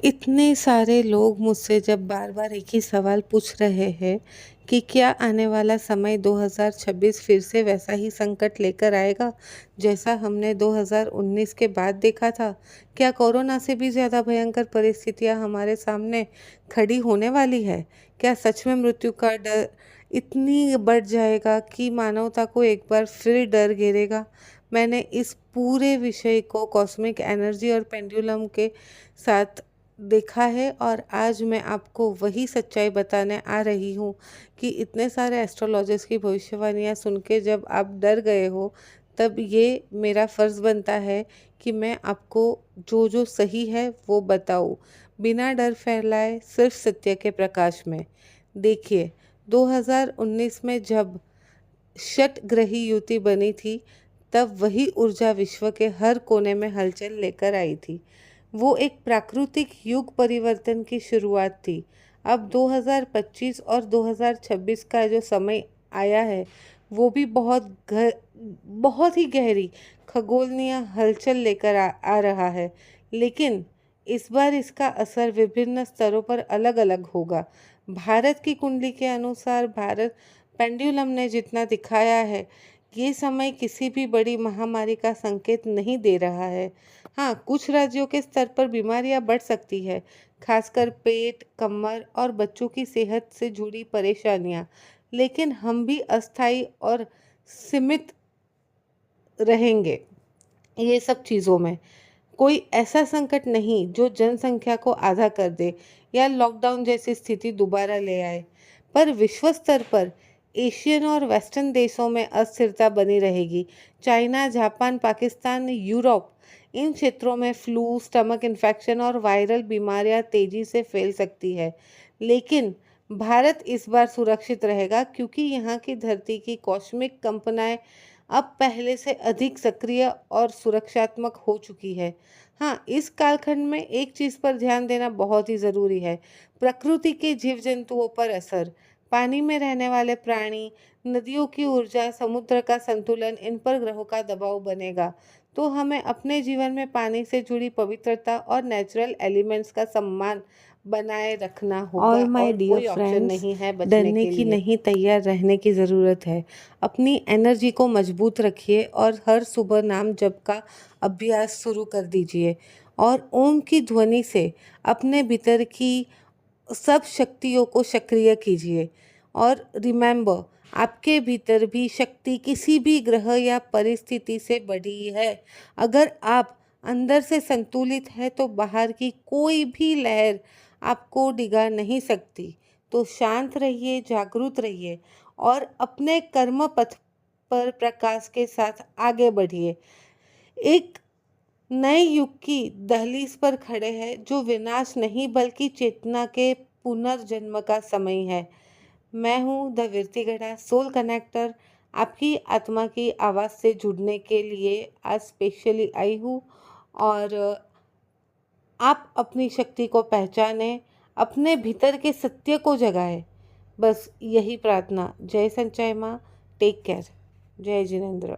इतने सारे लोग मुझसे जब बार-बार एक ही सवाल पूछ रहे हैं कि क्या आने वाला समय 2026 फिर से वैसा ही संकट लेकर आएगा, जैसा हमने 2019 के बाद देखा था? क्या कोरोना से भी ज़्यादा भयंकर परिस्थितियाँ हमारे सामने खड़ी होने वाली है? क्या सच में मृत्यु का डर इतनी बढ़ जाएगा कि मानवता को एक बार फिर डर घेरेगा? मैंने इस पूरे विषय को कॉस्मिक एनर्जी और पेंडुलम के साथ देखा है और आज मैं आपको वही सच्चाई बताने आ रही हूँ कि इतने सारे एस्ट्रोलॉजर्स की भविष्यवाणियाँ सुन के जब आप डर गए हो, तब ये मेरा फ़र्ज़ बनता है कि मैं आपको जो सही है वो बताऊँ, बिना डर फैलाए सिर्फ़ सत्य के प्रकाश में। देखिए, 2019 में जब षटग्रही युति बनी थी, तब वही ऊर्जा विश्व के हर कोने में हलचल लेकर आई थी। वो एक प्राकृतिक युग परिवर्तन की शुरुआत थी। अब 2025 और 2026 का जो समय आया है, वो भी बहुत ही गहरी खगोलीय हलचल लेकर आ रहा है। लेकिन इस बार इसका असर विभिन्न स्तरों पर अलग-अलग होगा। भारत की कुंडली के अनुसार भारत पेंडुलम ने जितना दिखाया है, ये समय किसी भी बड़ी महामारी का संकेत नहीं दे रहा है। हाँ, कुछ राज्यों के स्तर पर बीमारियां बढ़ सकती है, खासकर पेट, कमर और बच्चों की सेहत से जुड़ी परेशानियां। लेकिन हम भी अस्थायी और सीमित रहेंगे ये सब चीज़ों में। कोई ऐसा संकट नहीं जो जनसंख्या को आधा कर दे या लॉकडाउन जैसी स्थिति दोबारा ले आए। पर विश्व स्तर पर एशियन और वेस्टर्न देशों में अस्थिरता बनी रहेगी। चाइना, जापान, पाकिस्तान, यूरोप, इन क्षेत्रों में फ्लू, स्टमक इन्फेक्शन और वायरल बीमारियां तेजी से फैल सकती है। लेकिन भारत इस बार सुरक्षित रहेगा क्योंकि यहाँ की धरती की कॉस्मिक कंपनाएं अब पहले से अधिक सक्रिय और सुरक्षात्मक हो चुकी है। हाँ, इस कालखंड में एक चीज़ पर ध्यान देना बहुत ही ज़रूरी है, प्रकृति के जीव जंतुओं पर असर। पानी में रहने वाले प्राणी, नदियों की ऊर्जा, समुद्र का संतुलन, इन पर ग्रहों का दबाव बनेगा। तो हमें अपने जीवन में पानी से जुड़ी पवित्रता और नेचुरल एलिमेंट्स का सम्मान बनाए रखना होगा ऑल माय और डियर कोई ऑप्शन फ्रेंड्स, नहीं है बचने डरने के की लिए। नहीं, तैयार रहने की ज़रूरत है। अपनी एनर्जी को मजबूत रखिए और हर सुबह नाम जप का अभ्यास शुरू कर दीजिए और ओम की ध्वनि से अपने भीतर की सब शक्तियों को सक्रिय कीजिए। और रिमेंबर, आपके भीतर भी शक्ति किसी भी ग्रह या परिस्थिति से बढ़ी है। अगर आप अंदर से संतुलित है तो बाहर की कोई भी लहर आपको डिगा नहीं सकती। तो शांत रहिए, जागरूक रहिए और अपने कर्म पथ पर प्रकाश के साथ आगे बढ़िए। एक नए युग की दहलीज पर खड़े हैं जो विनाश नहीं बल्कि चेतना के पुनर्जन्म का समय है। मैं हूँ द वीर्तिगढ़ा सोल कनेक्टर, आपकी आत्मा की आवाज़ से जुड़ने के लिए आज स्पेशली आई हूँ। और आप अपनी शक्ति को पहचानें, अपने भीतर के सत्य को जगाएं। बस यही प्रार्थना। जय संचय माँ, टेक केयर। जय जिनेंद्र।